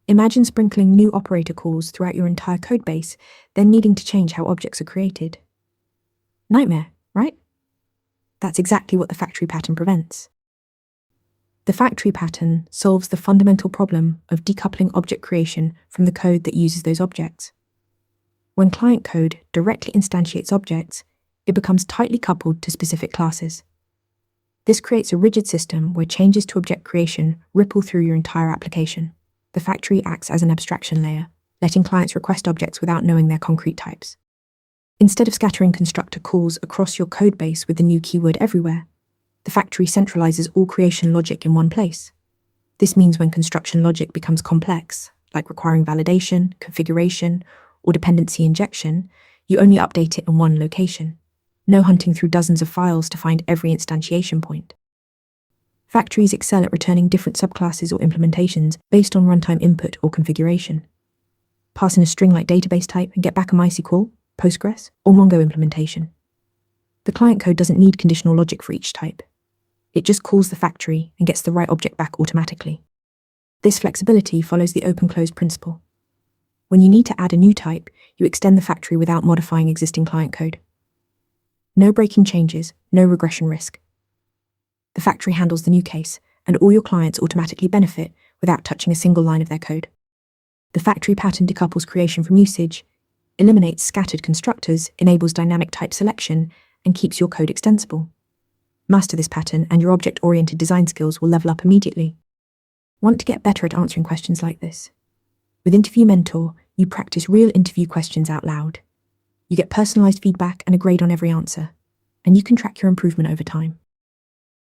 Imagine sprinkling new operator calls throughout your entire codebase, then needing to change how objects are created. Nightmare, right? That's exactly what the factory pattern prevents. The factory pattern solves the fundamental problem of decoupling object creation from the code that uses those objects. When client code directly instantiates objects, it becomes tightly coupled to specific classes. This creates a rigid system where changes to object creation ripple through your entire application. The factory acts as an abstraction layer, letting clients request objects without knowing their concrete types. Instead of scattering constructor calls across your codebase with the new keyword everywhere, the factory centralizes all creation logic in one place. This means when construction logic becomes complex, like requiring validation, configuration, or dependency injection, you only update it in one location. No hunting through dozens of files to find every instantiation point. Factories excel at returning different subclasses or implementations based on runtime input or configuration. Pass in a string-like database type and get back a MySQL, Postgres, or Mongo implementation. The client code doesn't need conditional logic for each type. It just calls the factory and gets the right object back automatically. This flexibility follows the open-close principle. When you need to add a new type, you extend the factory without modifying existing client code. No breaking changes, no regression risk. The factory handles the new case, and all your clients automatically benefit without touching a single line of their code. The factory pattern decouples creation from usage, eliminates scattered constructors, enables dynamic type selection, and keeps your code extensible. Master this pattern and your object-oriented design skills will level up immediately. Want to get better at answering questions like this? With Interview Mentor, you practice real interview questions out loud. You get personalized feedback and a grade on every answer, and you can track your improvement over time.